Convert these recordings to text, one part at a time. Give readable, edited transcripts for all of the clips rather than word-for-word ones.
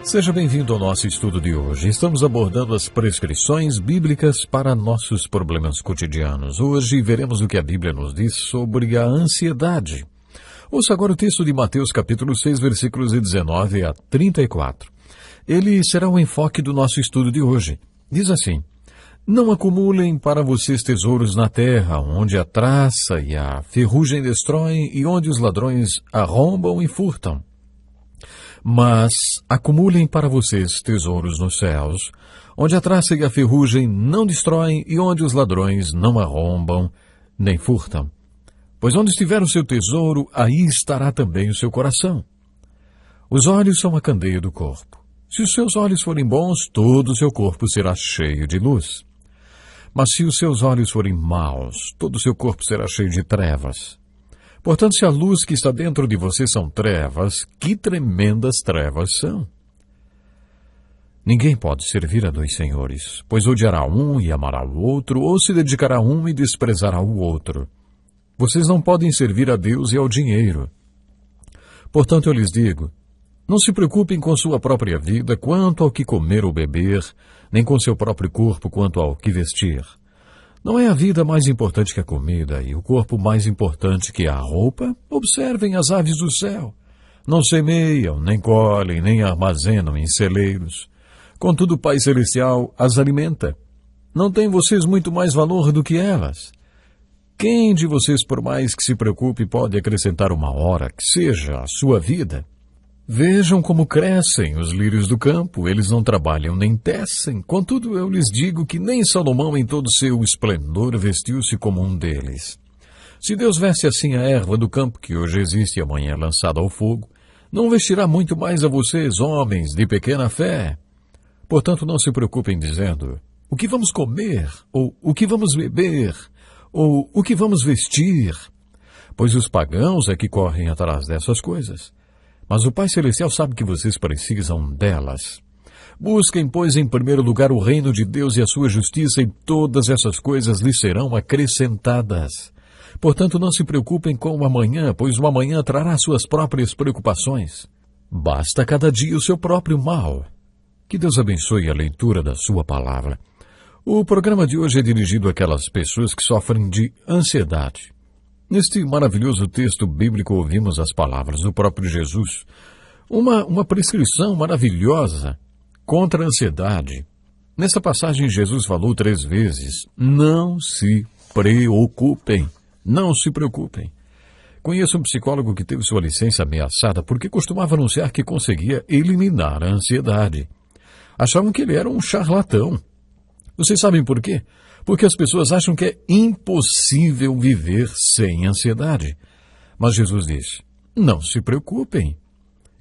Seja bem-vindo ao nosso estudo de hoje. Estamos abordando as prescrições bíblicas para nossos problemas cotidianos. Hoje veremos o que a Bíblia nos diz sobre a ansiedade. Ouça agora o texto de Mateus capítulo 6, versículos de 19 a 34. Ele será o enfoque do nosso estudo de hoje. Diz assim: Não acumulem para vocês tesouros na terra, onde a traça e a ferrugem destroem e onde os ladrões arrombam e furtam. Mas acumulem para vocês tesouros nos céus, onde a traça e a ferrugem não destroem e onde os ladrões não arrombam nem furtam. Pois onde estiver o seu tesouro, aí estará também o seu coração. Os olhos são a candeia do corpo. Se os seus olhos forem bons, todo o seu corpo será cheio de luz. Mas se os seus olhos forem maus, todo o seu corpo será cheio de trevas. Portanto, se a luz que está dentro de você são trevas, que tremendas trevas são! Ninguém pode servir a dois senhores, pois odiará um e amará o outro, ou se dedicará a um e desprezará o outro. Vocês não podem servir a Deus e ao dinheiro. Portanto, eu lhes digo, não se preocupem com sua própria vida quanto ao que comer ou beber, nem com seu próprio corpo quanto ao que vestir. Não é a vida mais importante que a comida e o corpo mais importante que a roupa? Observem as aves do céu. Não semeiam, nem colhem, nem armazenam em celeiros. Contudo, o Pai Celestial as alimenta. Não têm vocês muito mais valor do que elas? Quem de vocês, por mais que se preocupe, pode acrescentar uma hora, que seja a sua vida? Vejam como crescem os lírios do campo, eles não trabalham nem tecem. Contudo, eu lhes digo que nem Salomão em todo seu esplendor vestiu-se como um deles. Se Deus veste assim a erva do campo, que hoje existe e amanhã é lançada ao fogo, não vestirá muito mais a vocês, homens de pequena fé. Portanto, não se preocupem dizendo, o que vamos comer, ou o que vamos beber, ou o que vamos vestir? Pois os pagãos é que correm atrás dessas coisas. Mas o Pai Celestial sabe que vocês precisam delas. Busquem, pois, em primeiro lugar o reino de Deus e a sua justiça, e todas essas coisas lhes serão acrescentadas. Portanto, não se preocupem com o amanhã, pois o amanhã trará suas próprias preocupações. Basta cada dia o seu próprio mal. Que Deus abençoe a leitura da sua palavra. O programa de hoje é dirigido àquelas pessoas que sofrem de ansiedade. Neste maravilhoso texto bíblico ouvimos as palavras do próprio Jesus. Uma prescrição maravilhosa contra a ansiedade. Nessa passagem Jesus falou 3 vezes, não se preocupem, não se preocupem. Conheço um psicólogo que teve sua licença ameaçada porque costumava anunciar que conseguia eliminar a ansiedade. Achavam que ele era um charlatão. Vocês sabem por quê? Porque as pessoas acham que é impossível viver sem ansiedade. Mas Jesus diz, não se preocupem.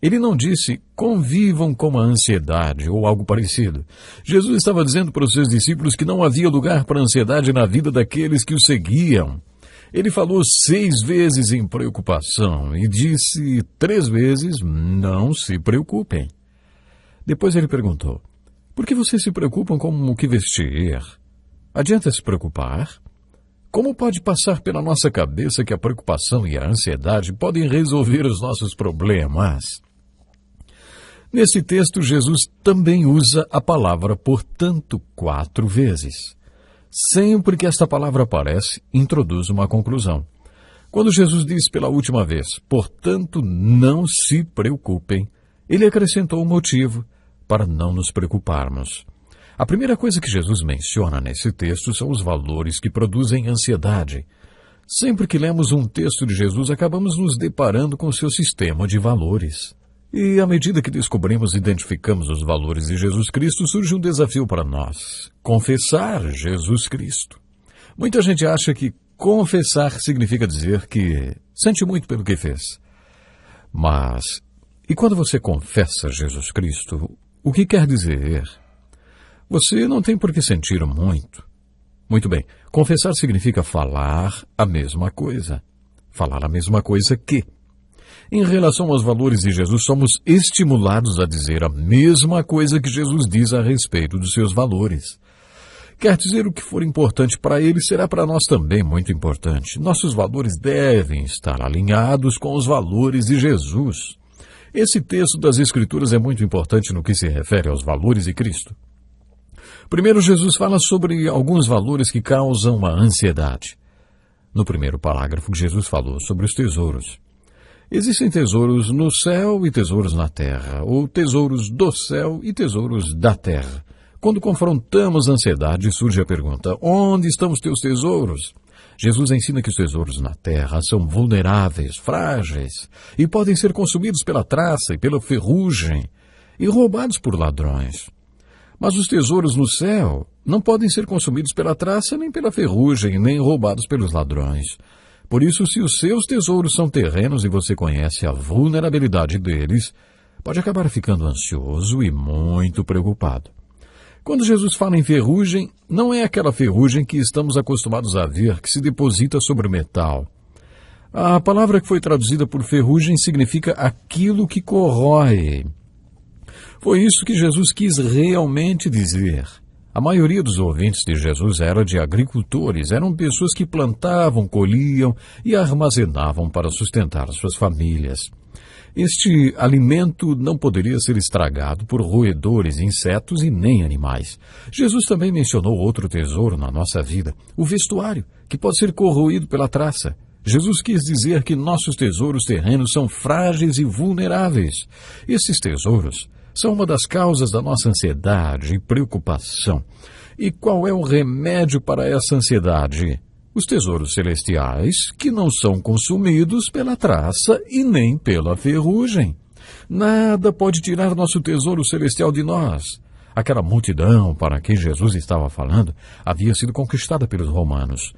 Ele não disse, convivam com a ansiedade ou algo parecido. Jesus estava dizendo para os seus discípulos que não havia lugar para ansiedade na vida daqueles que o seguiam. Ele falou 6 vezes em preocupação e disse 3 vezes, não se preocupem. Depois ele perguntou, por que vocês se preocupam com o que vestir? Adianta se preocupar? Como pode passar pela nossa cabeça que a preocupação e a ansiedade podem resolver os nossos problemas? Nesse texto, Jesus também usa a palavra portanto 4 vezes. Sempre que esta palavra aparece, introduz uma conclusão. Quando Jesus diz pela última vez, portanto não se preocupem, ele acrescentou um motivo para não nos preocuparmos. A primeira coisa que Jesus menciona nesse texto são os valores que produzem ansiedade. Sempre que lemos um texto de Jesus, acabamos nos deparando com seu sistema de valores. E à medida que descobrimos e identificamos os valores de Jesus Cristo, surge um desafio para nós: confessar Jesus Cristo. Muita gente acha que confessar significa dizer que sente muito pelo que fez. Mas, e quando você confessa Jesus Cristo, o que quer dizer? Você não tem por que sentir muito. Muito bem, confessar significa falar a mesma coisa. Falar a mesma coisa que. Em relação aos valores de Jesus, somos estimulados a dizer a mesma coisa que Jesus diz a respeito dos seus valores. Quer dizer, o que for importante para ele será para nós também muito importante. Nossos valores devem estar alinhados com os valores de Jesus. Esse texto das Escrituras é muito importante no que se refere aos valores de Cristo. Primeiro, Jesus fala sobre alguns valores que causam a ansiedade. No primeiro parágrafo, Jesus falou sobre os tesouros. Existem tesouros no céu e tesouros na terra, ou tesouros do céu e tesouros da terra. Quando confrontamos a ansiedade, surge a pergunta: onde estão os teus tesouros? Jesus ensina que os tesouros na terra são vulneráveis, frágeis, e podem ser consumidos pela traça e pela ferrugem, e roubados por ladrões. Mas os tesouros no céu não podem ser consumidos pela traça, nem pela ferrugem, nem roubados pelos ladrões. Por isso, se os seus tesouros são terrenos e você conhece a vulnerabilidade deles, pode acabar ficando ansioso e muito preocupado. Quando Jesus fala em ferrugem, não é aquela ferrugem que estamos acostumados a ver, que se deposita sobre metal. A palavra que foi traduzida por ferrugem significa aquilo que corrói. Foi isso que Jesus quis realmente dizer. A maioria dos ouvintes de Jesus era de agricultores, eram pessoas que plantavam, colhiam e armazenavam para sustentar suas famílias. Este alimento não poderia ser estragado por roedores, insetos e nem animais. Jesus também mencionou outro tesouro na nossa vida, o vestuário, que pode ser corroído pela traça. Jesus quis dizer que nossos tesouros terrenos são frágeis e vulneráveis. Esses tesouros são uma das causas da nossa ansiedade e preocupação. E qual é o remédio para essa ansiedade? Os tesouros celestiais, que não são consumidos pela traça e nem pela ferrugem. Nada pode tirar nosso tesouro celestial de nós. Aquela multidão para quem Jesus estava falando havia sido conquistada pelos romanos.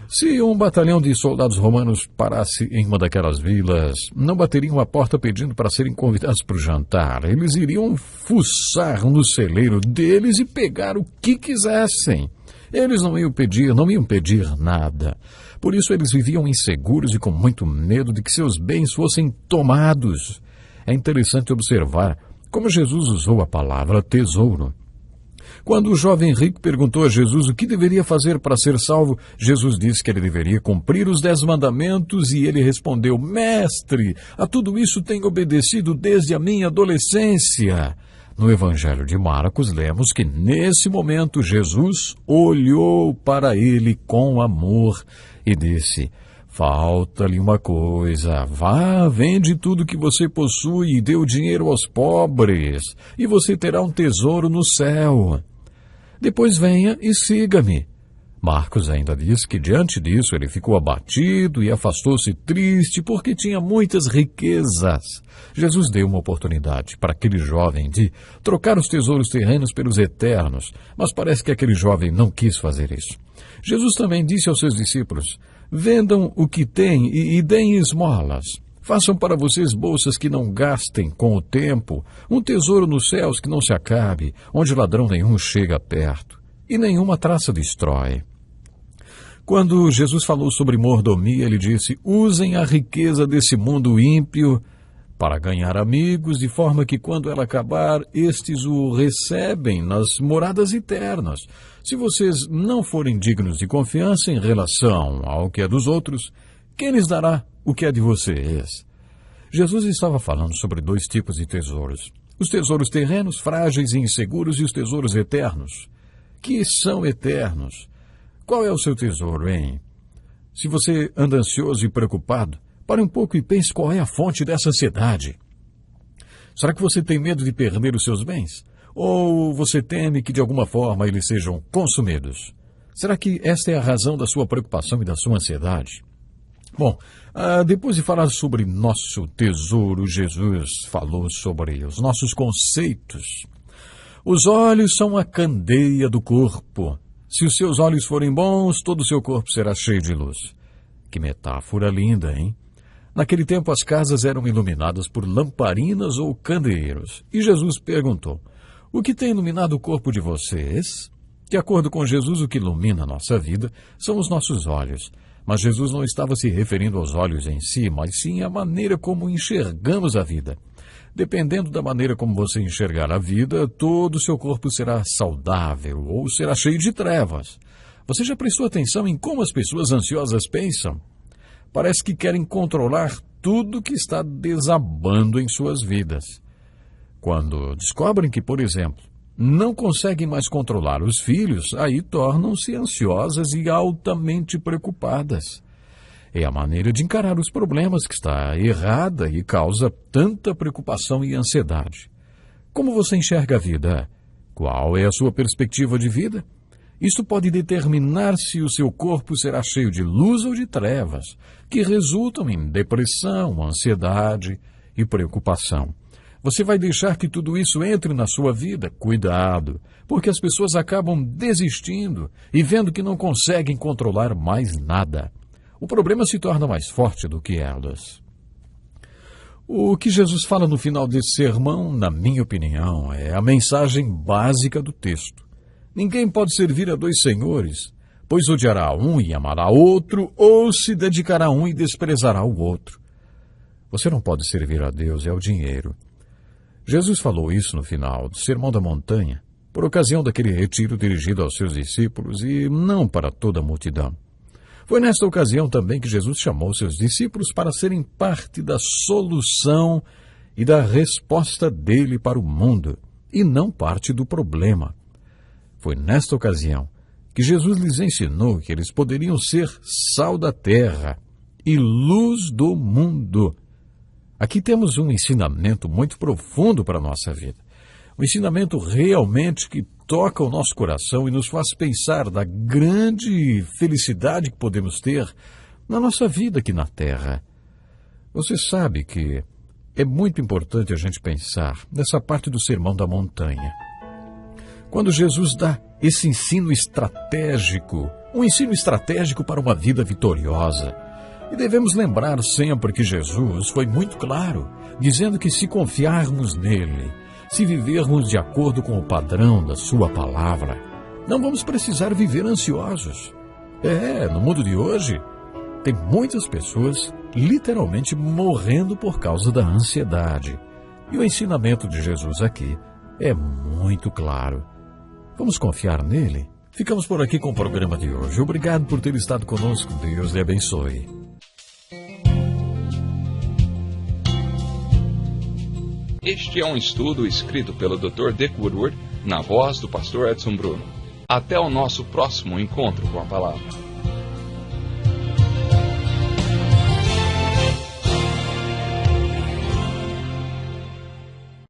Se um batalhão de soldados romanos parasse em uma daquelas vilas, não bateriam a porta pedindo para serem convidados para o jantar. Eles iriam fuçar no celeiro deles e pegar o que quisessem. Eles não iam pedir nada. Por isso eles viviam inseguros e com muito medo de que seus bens fossem tomados. É interessante observar como Jesus usou a palavra tesouro. Quando o jovem rico perguntou a Jesus o que deveria fazer para ser salvo, Jesus disse que ele deveria cumprir os 10 mandamentos e ele respondeu: Mestre, a tudo isso tenho obedecido desde a minha adolescência. No Evangelho de Marcos, lemos que nesse momento Jesus olhou para ele com amor e disse: falta-lhe uma coisa, vá, vende tudo que você possui e dê o dinheiro aos pobres, e você terá um tesouro no céu. Depois venha e siga-me. Marcos ainda diz que diante disso ele ficou abatido e afastou-se triste porque tinha muitas riquezas. Jesus deu uma oportunidade para aquele jovem de trocar os tesouros terrenos pelos eternos, mas parece que aquele jovem não quis fazer isso. Jesus também disse aos seus discípulos: vendam o que têm e deem esmolas. Façam para vocês bolsas que não gastem com o tempo, um tesouro nos céus que não se acabe, onde ladrão nenhum chega perto e nenhuma traça destrói. Quando Jesus falou sobre mordomia, ele disse: usem a riqueza desse mundo ímpio para ganhar amigos, de forma que quando ela acabar, estes o recebem nas moradas eternas. Se vocês não forem dignos de confiança em relação ao que é dos outros, quem lhes dará o que é de vocês? Jesus estava falando sobre 2 tipos de tesouros: os tesouros terrenos, frágeis e inseguros, e os tesouros eternos, que são eternos. Qual é o seu tesouro, hein? Se você anda ansioso e preocupado, pare um pouco e pense qual é a fonte dessa ansiedade. Será que você tem medo de perder os seus bens? Ou você teme que de alguma forma eles sejam consumidos? Será que esta é a razão da sua preocupação e da sua ansiedade? Bom, depois de falar sobre nosso tesouro, Jesus falou sobre os nossos conceitos. Os olhos são a candeia do corpo. Se os seus olhos forem bons, todo o seu corpo será cheio de luz. Que metáfora linda, hein? Naquele tempo as casas eram iluminadas por lamparinas ou candeeiros. E Jesus perguntou: o que tem iluminado o corpo de vocês? De acordo com Jesus, o que ilumina a nossa vida são os nossos olhos. Mas Jesus não estava se referindo aos olhos em si, mas sim à maneira como enxergamos a vida. Dependendo da maneira como você enxergar a vida, todo o seu corpo será saudável ou será cheio de trevas. Você já prestou atenção em como as pessoas ansiosas pensam? Parece que querem controlar tudo que está desabando em suas vidas. Quando descobrem que, por exemplo, não conseguem mais controlar os filhos, aí tornam-se ansiosas e altamente preocupadas. É a maneira de encarar os problemas que está errada e causa tanta preocupação e ansiedade. Como você enxerga a vida? Qual é a sua perspectiva de vida? Isso pode determinar se o seu corpo será cheio de luz ou de trevas, que resultam em depressão, ansiedade e preocupação. Você vai deixar que tudo isso entre na sua vida? Cuidado, porque as pessoas acabam desistindo e vendo que não conseguem controlar mais nada. O problema se torna mais forte do que elas. O que Jesus fala no final desse sermão, na minha opinião, é a mensagem básica do texto. Ninguém pode servir a dois senhores, pois odiará um e amará outro, ou se dedicará a um e desprezará o outro. Você não pode servir a Deus e ao dinheiro. Jesus falou isso no final do Sermão da Montanha, por ocasião daquele retiro dirigido aos seus discípulos e não para toda a multidão. Foi nesta ocasião também que Jesus chamou seus discípulos para serem parte da solução e da resposta dele para o mundo, e não parte do problema. Foi nesta ocasião que Jesus lhes ensinou que eles poderiam ser sal da terra e luz do mundo. Aqui temos um ensinamento muito profundo para a nossa vida. Um ensinamento realmente que toca o nosso coração e nos faz pensar da grande felicidade que podemos ter na nossa vida aqui na Terra. Você sabe que é muito importante a gente pensar nessa parte do Sermão da Montanha. Quando Jesus dá esse ensino estratégico, um ensino estratégico para uma vida vitoriosa. E devemos lembrar sempre que Jesus foi muito claro, dizendo que se confiarmos nele, se vivermos de acordo com o padrão da sua palavra, não vamos precisar viver ansiosos. No mundo de hoje, tem muitas pessoas literalmente morrendo por causa da ansiedade. E o ensinamento de Jesus aqui é muito claro. Vamos confiar nele? Ficamos por aqui com o programa de hoje. Obrigado por ter estado conosco. Deus lhe abençoe. Este é um estudo escrito pelo Dr. Dick Woodward, na voz do pastor Edson Bruno. Até o nosso próximo encontro com a palavra.